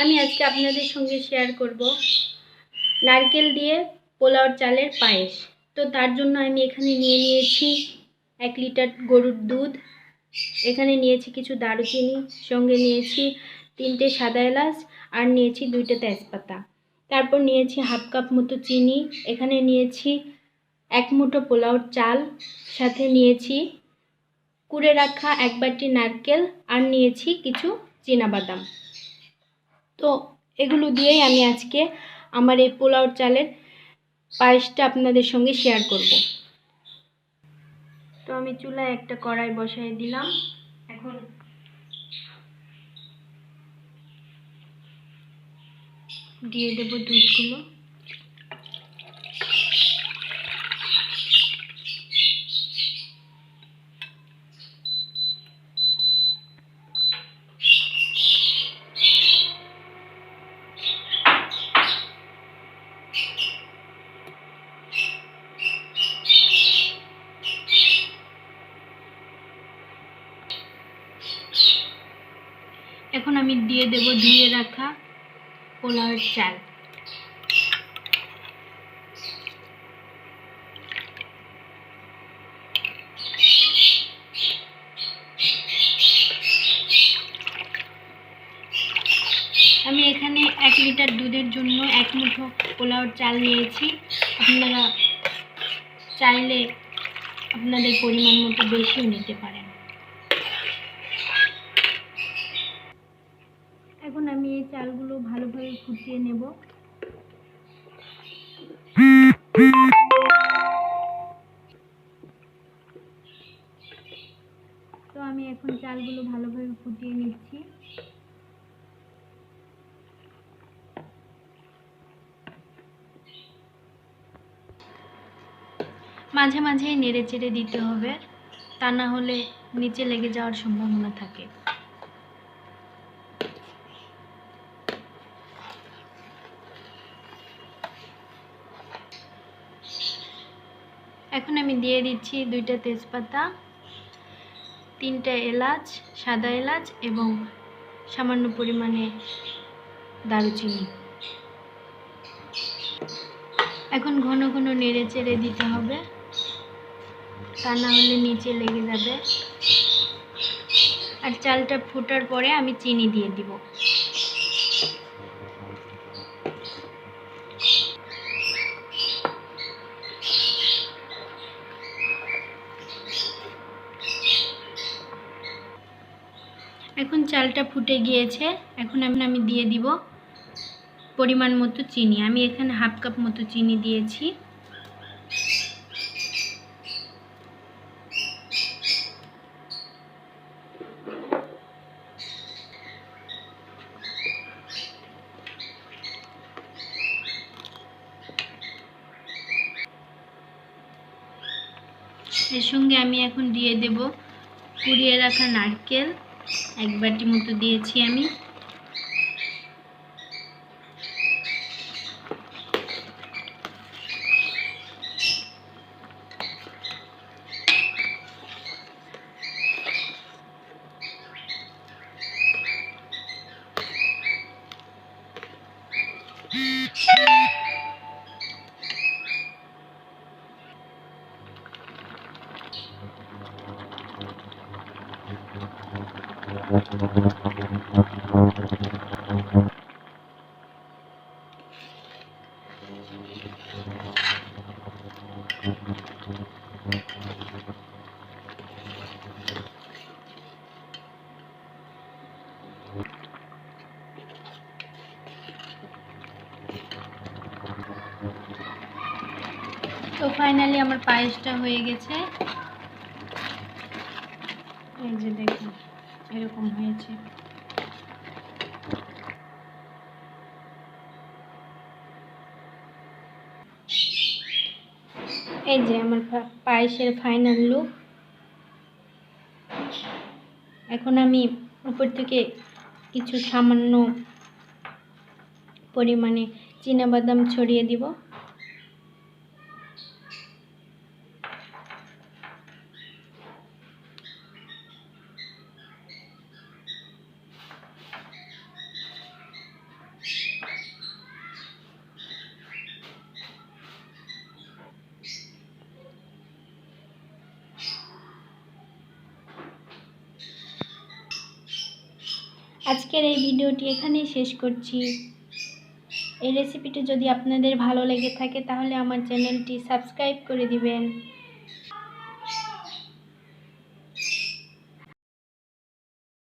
আমি আজকে আপনাদের সঙ্গে শেয়ার করব নারকেল দিয়ে পোলাওর চালের পায়েস। তো তার জন্য আমি এখানে নিয়েছি 1 লিটার গরুর দুধ, এখানে নিয়েছি কিছু দারুচিনি, সঙ্গে নিয়েছি 3টে সাদা এলাচ আর নিয়েছি 2টে তেজপাতা। তারপর নিয়েছি হাফ কাপ মতো চিনি, এখানে নিয়েছি 1 মুঠো পোলাওর চাল, সাথে নিয়েছি কুড়ে রাখা 1 বাটি নারকেল আর নিয়েছি কিছু চীনাবাদাম। তো এগুলো দিয়েই আমি আজকে আমার এই পোলাওর চালের পায়েসটা আপনাদের সঙ্গে শেয়ার করব। তো আমি চুলায় একটা কড়াই বসাই দিলাম। এখন দিয়ে দেব দুধগুলো। এখন আমি দিয়ে দেব ধুয়ে রাখা পোলাওয়ের চাল। আমি এখানে 1 লিটার দুধের জন্য 1 মুঠো পোলাওর চাল নিয়েছি। আপনারা চাইলে আপনাদের পরিমাণ মতো বেশিও নিতে পারেন। এখন আমি এই চালগুলো ভালোভাবে ফুটিয়ে নেব। তো আমি এখন চালগুলো ভালোভাবে ফুটিয়ে নিচ্ছি। মাঝে মাঝে নেড়ে চেড়ে দিতে হবে, তা না হলে নিচে লেগে যাওয়ার সম্ভাবনা থাকে। এখন আমি দিয়ে দিচ্ছি 2টা তেজপাতা, 3টে এলাচ, সাদা এলাচ এবং সামান্য পরিমাণে দারুচিনি। এখন ঘন ঘন নেড়ে চেড়ে দিতে হবে, তা না হলে নিচে লেগে যাবে। আর চালটা ফোটার পরে আমি চিনি দিয়ে দিব। এখন চালটা ফুটে গিয়েছে, এখন আমি দিয়ে দিব পরিমাণ মতো চিনি। আমি এখানে হাফ কাপ মতো চিনি দিয়েছি। এর সঙ্গে আমি এখন দিয়ে দেব কুড়িয়ে রাখা নারকেল, 1 বাটি মতো দিয়েছি আমি। তো ফাইনালি আমার পায়েসটা হয়ে গেছে। এই যে দেখুন এরকম হয়েছে। এই যে আমার পায়েসের ফাইনাল লুক। এখন আমি উপর থেকে কিছু সামান্য পরিমাণে চীনাবাদাম ছড়িয়ে দিব। আজকের এই ভিডিওটি এখানেই শেষ করছি। এই রেসিপিটি যদি আপনাদের ভালো লেগে থাকে তাহলে আমার চ্যানেলটি সাবস্ক্রাইব করে দিবেন।